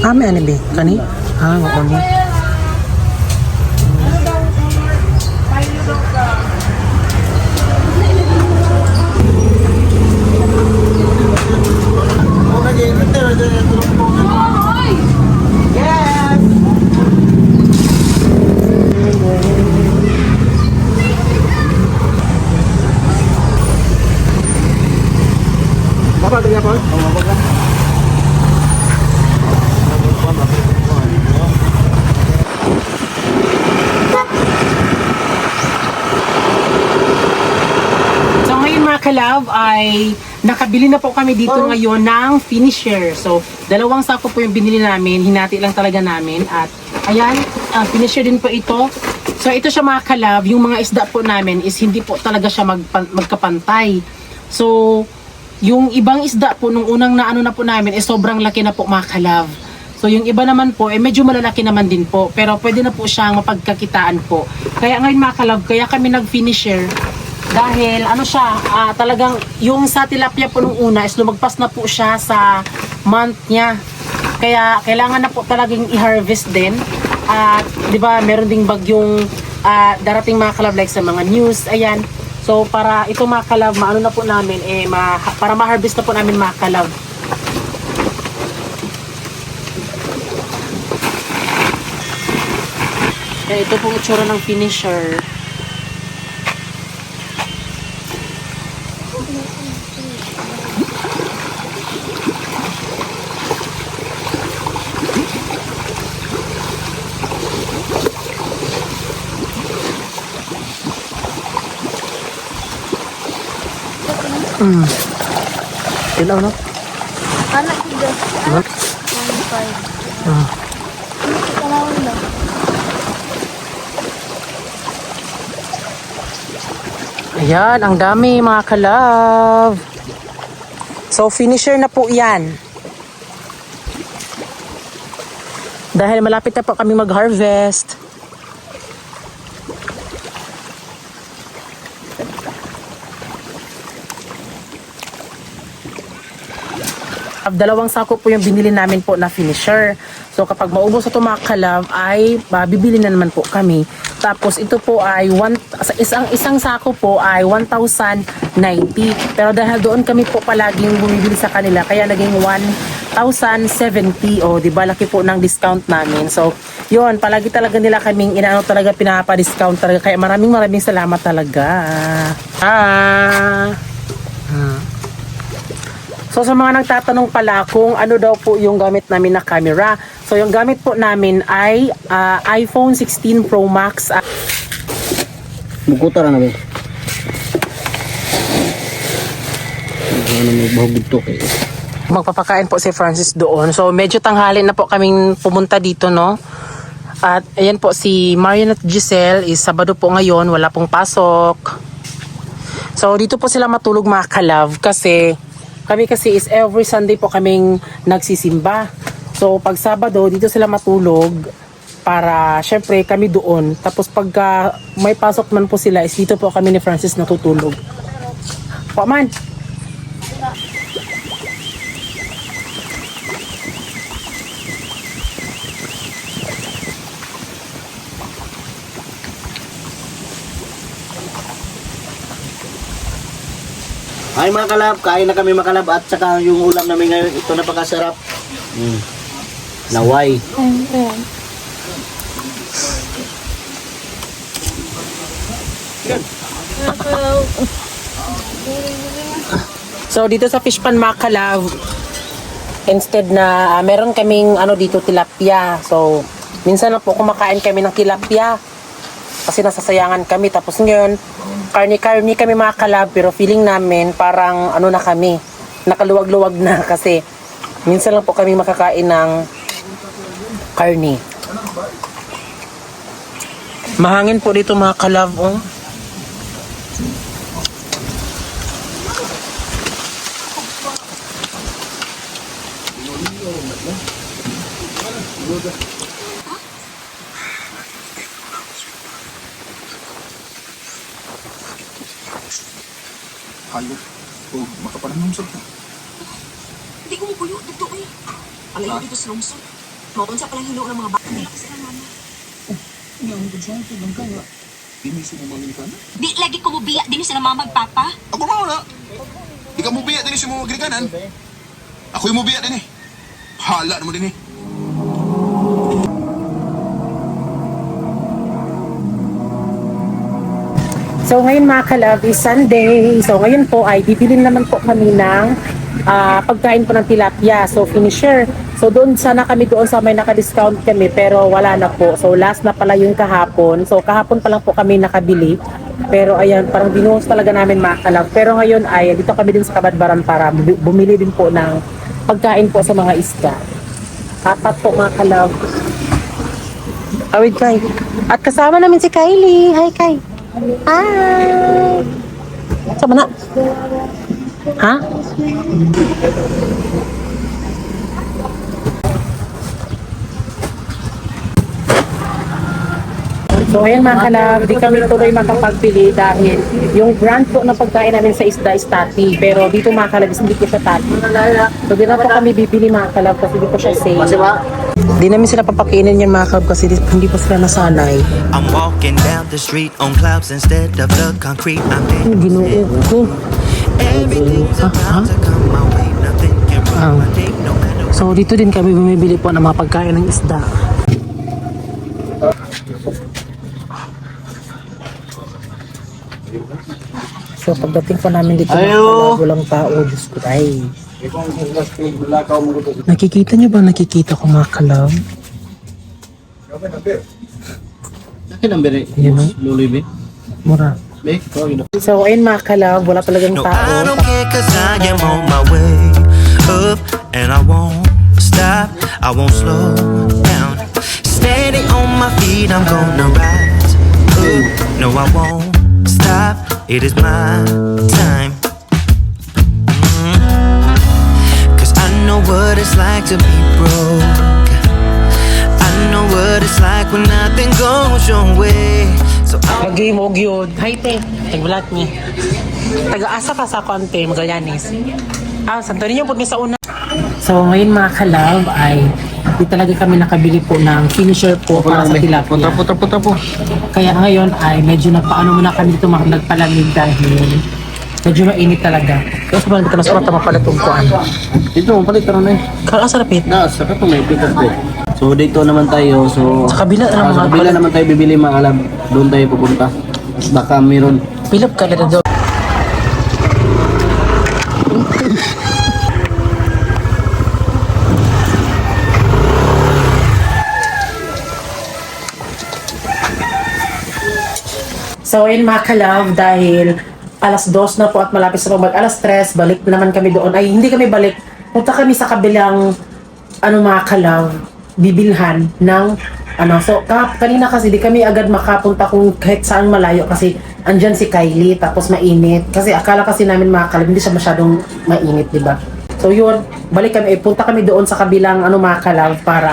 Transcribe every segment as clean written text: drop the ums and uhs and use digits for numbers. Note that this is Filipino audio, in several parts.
May ano ba? Kani? Oo ni. Bapak tinggal apa? So ngayon mga kalab ay nakabili na po kami dito ngayon ng finisher. So dalawang sako po yung binili namin, hinati lang talaga namin at ayan, finisher din po ito. So ito siya mga kalab, yung mga isda po namin is hindi po talaga siya magkapantay. So yung ibang isda po nung unang naano na po namin is sobrang laki na po mga kalab. So yung iba naman po medyo malalaki naman din po, pero pwede na po siyang mapagkakitaan po. Kaya ngayon mga kalab, kaya kami nag-finisher dahil ano siya, talagang yung sa tilapia po nung una is lumagpas na po siya sa month niya. Kaya kailangan na po talagang i-harvest din. At 'di ba, meron ding bagyong darating mga kalab like sa mga news, ayan. So para ito mga kalab, maano na po namin para ma-harvest na po namin mga kalab. Kaya ito pong itsura ng finisher. Ilaw no? Anak ko dyan. Anak? 1.5. Ano ko kalawin lang? Ayan, ang dami mga kalab. So finisher na po yan. Dahil malapit na po kami mag-harvest. Dalawang sako po yung binili namin po na finisher. So kapag maubos ito mga kalab ay bibili na naman po kami. Tapos ito po ay isang sako po ay 1,090. Pero dahil doon kami po palaging bumibili sa kanila kaya naging 1,070. O, di ba laki po ng discount namin. So, yun, palagi talaga nila kaming talaga pinapa-discount talaga. Kaya maraming salamat talaga. So sa mga nagtatanong pala kung ano daw po yung gamit namin na camera. So yung gamit po namin ay iPhone 16 Pro Max. Mukuta na ba? Ano may bahog dito kayo? Magpapakain po si Francis doon. So medyo tanghali na po kaming pumunta dito, no? At ayan po si Marian at Giselle is Sabado po ngayon, wala pong pasok. So dito po sila matulog mga kalab kasi kami kasi is every Sunday po kaming nagsisimba. So pag Sabado dito sila matulog para syempre kami doon. Tapos pagka may pasok man po sila is dito po kami ni Francis natutulog. Paman. Ay mga kalab, kain na kami mga kalab at saka yung ulam namin ngayon, ito napakasarap. Naway. Ayan. So dito sa fish pan mga kalab, instead na meron kaming dito tilapia. So minsan na po kumakain kami ng tilapia kasi nasasayangan kami. Tapos ngayon karni kami mga kalab, pero feeling namin parang na kami, nakaluwag-luwag na kasi minsan lang po kami makakain ng karni. Mahangin po dito mga kalab, oh. Halok. Oh, makapanamsot na. Hindi ko mo buyo dito eh. Alayo dito sa lungsod. Maun sa palang hilo ng mga bata. Hindi ako sila mama. Di lagi ko mubiya din sa mama magpapa. Ako mo na. Di ka mubiya din sa mga Grikanan. Ako yung mubiya din eh. Hala naman din eh. So ngayon mga kalab is Sunday. So ngayon po ay bibilin naman po kami ng pagkain po ng tilapia. So finisher. So doon sana kami doon sa may naka-discount kami pero wala na po. So last na pala yung kahapon. So kahapon pa lang po kami nakabili. Pero ayan, parang binuhos talaga namin mga kalab. Pero ngayon ay dito kami din sa Kabadbaran para bumili din po ng pagkain po sa mga isda. Apat po mga kalab. Awid Kai. At kasama namin si Kylie. Hi Kai. Hi! Sama na? Ha? So ayan mga kalab, di kami tuloy makapagbili dahil yung brand po ng pagkain namin sa isda is Tati. Pero dito mga kalab, hindi ko siya Tati. So di na po kami bibili mga kalab kasi di po siya Kasi safe. ba? Di namin sila papakainin yan mga kalab kasi hindi po sila nasanay. I'm walking down the street on clouds instead of the concrete. I'm Ginoo ko. everything's about to come my way. Nothing can ruin my day, no matter what. So dito din kami bumibili po ng mga pagkain ng isda. So pagdating po namin dito Ayo! walang tao, Diyos ko ay. Nakikita niyo ba? Nakikita ko mga kalab. Akin ang beri. Yun o. Luloy, be. Mura. Be, oh, yun. So ayun mga kalab, wala talagang No, I tao. don't care 'cause I am on my way up and I won't stop. I won't slow down. Steady on my feet, I'm gonna rise up. No, I won't stop. It is my time. Cause I know what it's like to be broke. I know what it's like when nothing goes your way. So I Lagi mo yun. Hi te, nagbulat ni. Taga-asa ka sa konti, Magallanes. Santo Niño po sa una. So ngayon mga kalab ay di talaga kami nakabili po ng finisher po para sa tilapia. Putra po. Kaya ngayon ay medyo nagpaano muna kami dito nagpalamig dahil medyo mainit talaga. Tapos ba nagkita mas mata mapalatong ko ano. Dito, palit ka na eh. Kala sa rapit. Na, saka ito may pick up eh. So dito naman tayo, so... Sa kabila na sa kabila naman tayo bibili mga kalab. Doon tayo pupunta. Baka meron. Pilap ka na daw. So ayun mga kalab, dahil alas 2 na po at malapit sa pag alas 3, balik na naman kami doon. Ay hindi kami balik, punta kami sa kabilang mga kalab, bibilhan ng so kanina kasi di kami agad makapunta kung kahit saan malayo kasi andyan si Kylie tapos mainit. Kasi akala kasi namin mga kalab, hindi siya masyadong mainit, di ba? So yun, balik kami, punta kami doon sa kabilang mga kalab para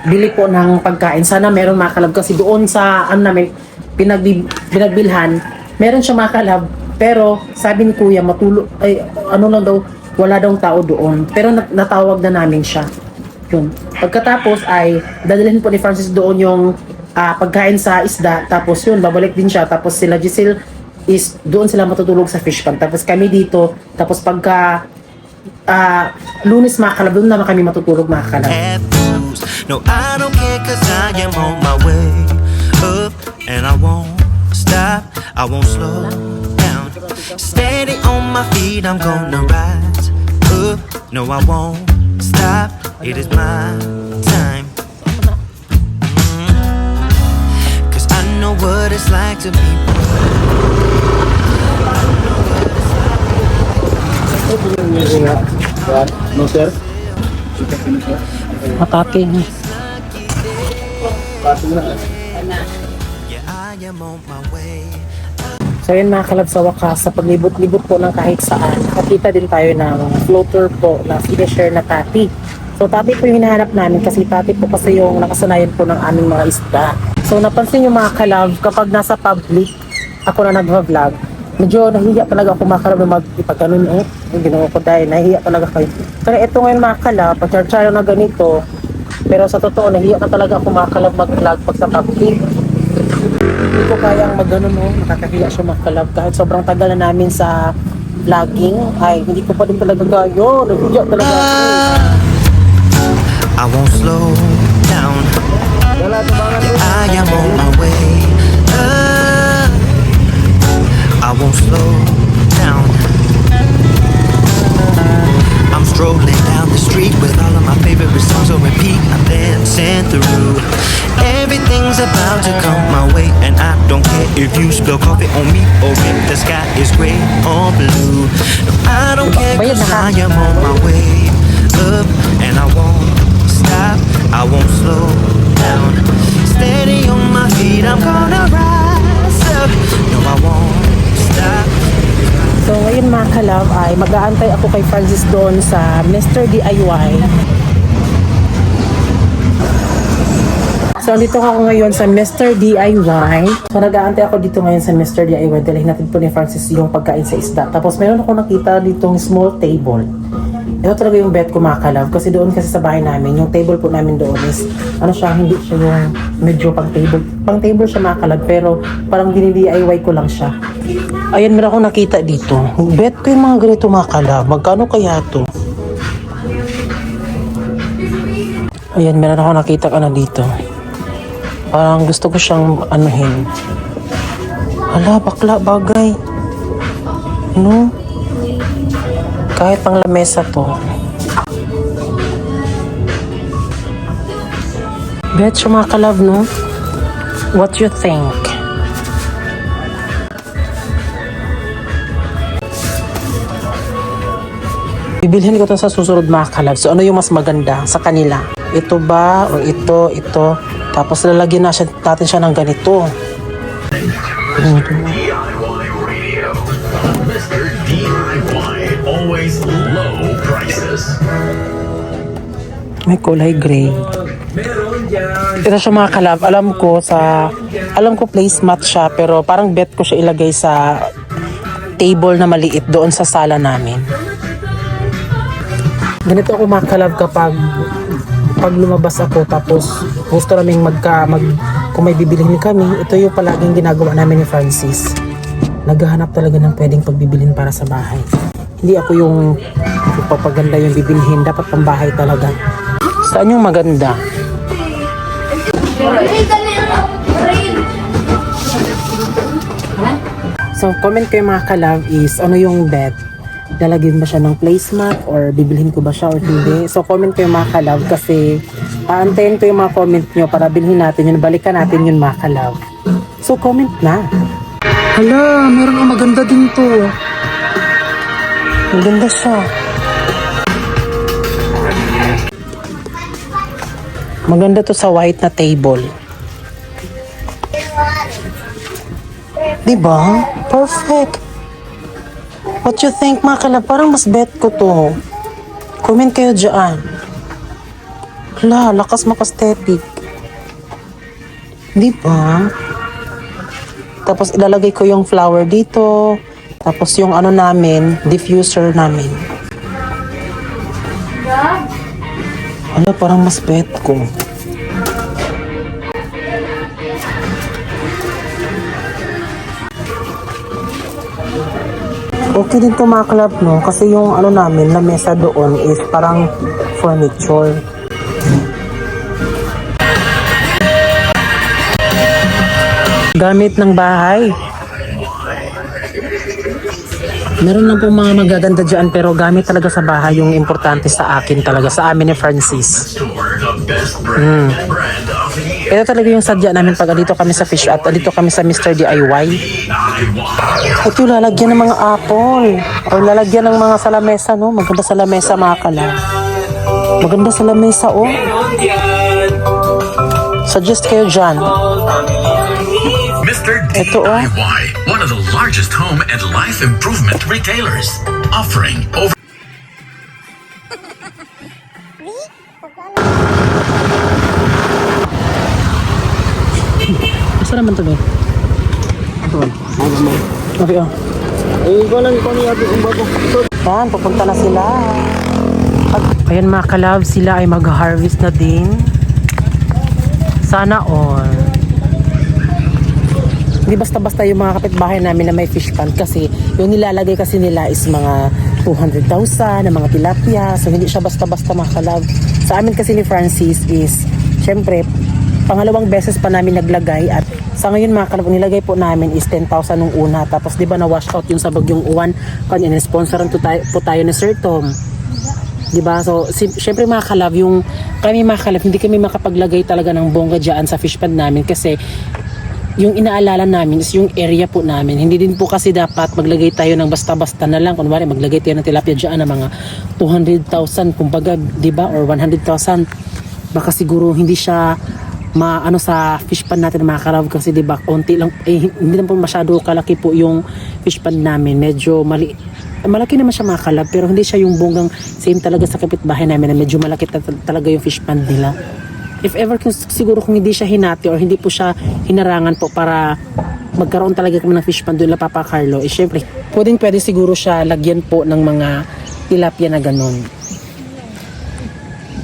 bili po ng pagkain. Sana meron mga kalab kasi doon sa namin pinagbilhan, meron siya mga kalab, pero sabi ni kuya lang daw, wala daw tao doon, pero natawag na namin siya. Yun. Pagkatapos ay dadalhin po ni Francis doon yung pagkain sa isda, tapos yun, babalik din siya, tapos sila Giselle is doon sila matutulog sa fish pond, tapos kami dito, tapos pagka Lunes mga kalab, doon naman kami matutulog mga kalab. have rules. No, I don't care 'cause I am on my way up and I won't stop. I won't slow down. Steady on my feet, I'm gonna rise up. No, I won't stop. It is my time. 'Cause I know what it's like to be No sir? Matating. yeah, I am on my way. So yun mga kalab, sa wakas, sa paglibot-libot po ng kahit saan, nakita din tayo ng floater po na finisher na Tati. So Tati po yung hinahanap namin kasi Tati po kasi yung nakasanayan po ng aming mga isda. So napansin yung mga kalab, kapag nasa public, ako na nag-vlog, medyo nahihiya talaga ako mga kalab na mag-ipagkanon yung ginawa ko dahil nahihiya talaga kayo. Pero ito ngayon mga kalab, pag-charcharo na ganito, Pero sa totoo, nahiya na talaga ako makakalab mag-vlog pag sa public. Hindi ko kayang mag-ano, no? Nakakahiya siya makakalab. Kahit sobrang tagal na namin sa vlogging, ay hindi ko pa din talaga kaya. Nahiya talaga ako. I won't slow down. I am on my way. I won't slow down. I'm strolling down the street with all of my favorite songs on repeat. I'm dancing through. Everything's about to come my way, and I don't care if you spill coffee on me or if the sky is gray or blue. No, I don't care 'cause I am on my way up, and I won't stop. I won't slow down. Steady on my feet, I'm gonna rise up. No, I won't stop. So ngayon mga kalab ay mag-aantay ako kay Francis doon sa Mr. DIY. So dito ako ngayon sa Mr. DIY. So nag-aantay ako dito ngayon sa Mr. DIY. Dalhin natin po ni Francis yung pagkain sa isda. Tapos meron ako nakita ditong small table. Ito talaga yung bet ko mga kalab. Kasi doon kasi sa bahay namin, yung table po namin doon is, ano siya, hindi siya yung medyo pang table. Pang table siya mga kalab, pero parang dini-DIY ko lang siya. Ayan, meron akong nakita dito. Bet ko yung mga ganito mga kalab. Magkano kaya to? Ayan, meron akong nakita ka na dito. Parang gusto ko siyang anuhin. Hala, bakla, bagay. No? Kahit pang lamesa to. Bet siya mga kalab, no? What you think? Bibilhin ko to sa susunod mga kalab. So ano yung mas maganda sa kanila? Ito ba? O ito? Ito? Tapos lalagyan natin siya ng ganito. DIY Radio. Mr. DIY. Always low prices. May kulay gray. Ito siya mga kalab. Alam ko placemat siya, pero parang bet ko siya ilagay sa table na maliit doon sa sala namin. Ganito ako mga kalab kapag lumabas ako tapos gusto naming kung may bibilihin kami, ito yung palaging ginagawa namin ni Francis. Naghahanap talaga ng pwedeng pagbibilhin para sa bahay. Hindi ako yung papaganda yung bibilhin, dapat pambahay talaga. Saan yung maganda? So comment kayo mga kalab is ano yung bet? Lalagyan ba siya ng placemat or bibilhin ko ba siya or hindi? So comment kayo mga kalab kasi aantayin ko yung mga comment nyo para bilhin natin yun, balikan natin yun mga kalab. So comment na. Hala, meron ang maganda din to. Maganda siya. Maganda to sa white na table. Diba? Perfect. What you think mga kalab? Parang mas bet ko to. Comment kayo dyan. Hala, lakas makastetik. Di ba? Tapos ilalagay ko yung flower dito. Tapos yung ano namin, diffuser namin. Hala, parang mas bet ko. Okay din to mga kalab, no? Kasi yung ano namin, lamesa doon is parang furniture. Gamit ng bahay. Meron lang po mga magaganda dyan, pero gamit talaga sa bahay yung importante sa akin talaga, sa amin ni Francis. Ito talaga yung sadya namin pag dito kami sa fish at dito kami sa Mr. DIY. Ito lalagyan ng mga apple o lalagyan ng mga salamesa, no? Maganda sa lamesa mga kalab. Maganda sa lamesa, oh. Suggest kayo dyan. Mr. DIY, one of the largest home and life improvement retailers, offering over. Asa naman to, be? Okay, oh. Eh, ikaw lang ikaw niya yung bago. Yan, pupunta na sila. Ayan mga kalab, sila ay mag-harvest na din. Sana all. Hindi basta-basta yung mga kapitbahay namin na may fish pond kasi yung nilalagay kasi nila is mga 200,000 na mga tilapia. So hindi siya basta-basta mga kalab. Sa amin kasi ni Francis is, syempre, pangalawang beses pa namin naglagay at sa ngayon mga kalab, nilagay po namin is 10,000 nung una. Tapos di ba na wash out yung sa bagyong uwan. Kanya sponsoran po tayo ni Sir Tom. Diba? So, syempre mga kalab, kami mga kalab, hindi kami makapaglagay talaga ng bongga dyan sa fish pond namin kasi yung inaalala namin is yung area po namin. Hindi din po kasi dapat maglagay tayo ng basta-basta na lang. Kunwari, maglagay tayo ng tilapia dyan na mga 200,000, kumbaga, diba? Or 100,000. Baka siguro hindi siya maano sa fish pond natin mga kalab kasi diba, konti lang, hindi naman po masyado kalaki po yung fish pond namin. Medyo malaki naman siya mga kalab pero hindi siya yung bonggang same talaga sa kapitbahay namin na medyo malaki talaga yung fish pond nila. If ever siguro kung hindi siya hinati or hindi po siya hinarangan po para magkaroon talaga kami ng fish pond doon na Papa Carlo, syempre pwede siguro siya lagyan po ng mga tilapia na ganon.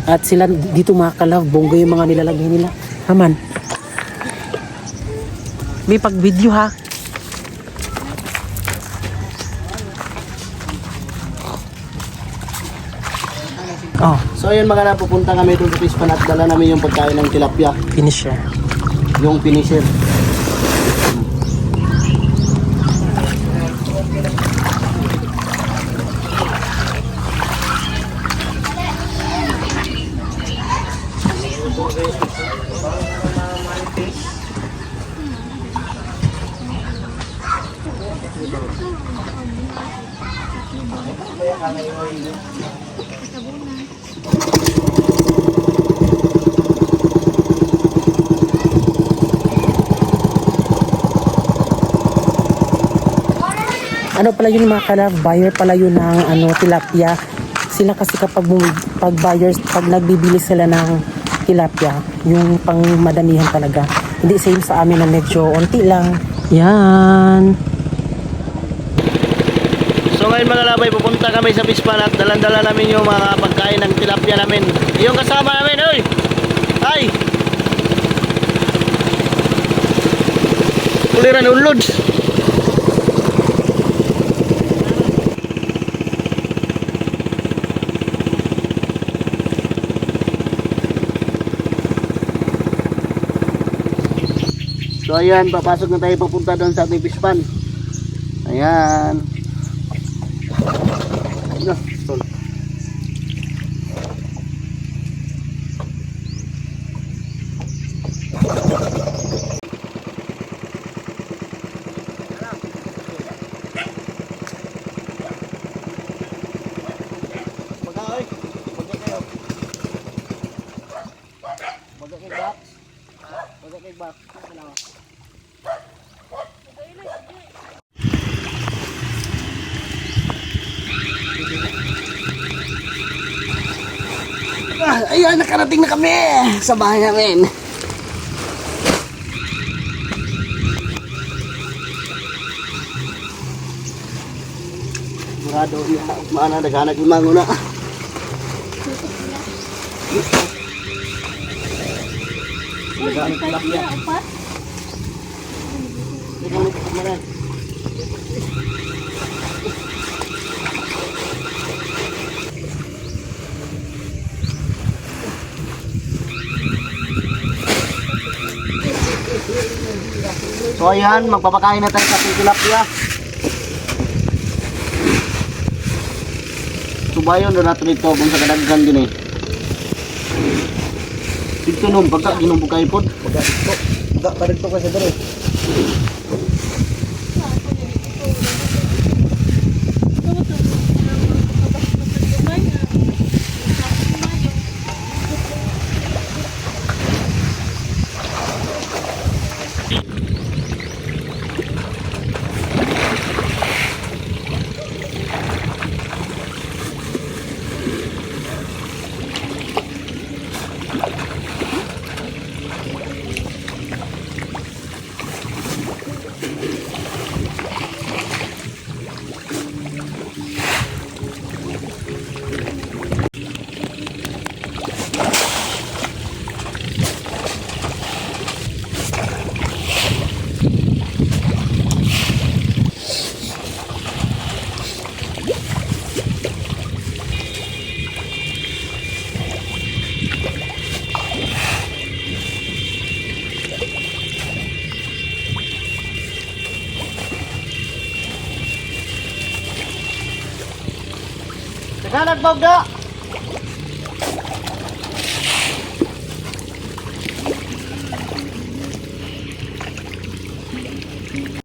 At sila dito mga kalab, bongga yung mga nilalagay nila. Haman. May pag-video ha. Oh, So ayun mga kalab, pupunta kami doon sa fish pond at dala namin yung pagkain ng tilapia. finisher. Yung finisher. Ano pala yun mga kalab, buyer pala yun ng tilapia. Sila kasi kapag buyers, pag nagbibili sila ng tilapia, yung pang madamihan talaga. Hindi same sa amin na medyo onti lang. Yan. So ngayon mga labay, pupunta kami sa fish pond at dalan-dala namin yung mga pagkain ng tilapia namin. Yung kasama namin, oy! Ay! Kuliran ulod! So ayan, papasok na tayo papunta doon sa ating fish pond. Ayan. No, tol. Ayan, nakarating na kami sa bahay namin. Murado niya, maana naghanag limango na. Naghanag tilapia. Naghanag tilapia. So ayan, magpapakain na tayo sa tilapia. Subayon na natin ito kung sa kadaggan din eh. Dito nung pagka ginumbukay po. Pagka dito. Pagka pa dito kasi dito. Naghanag bog do.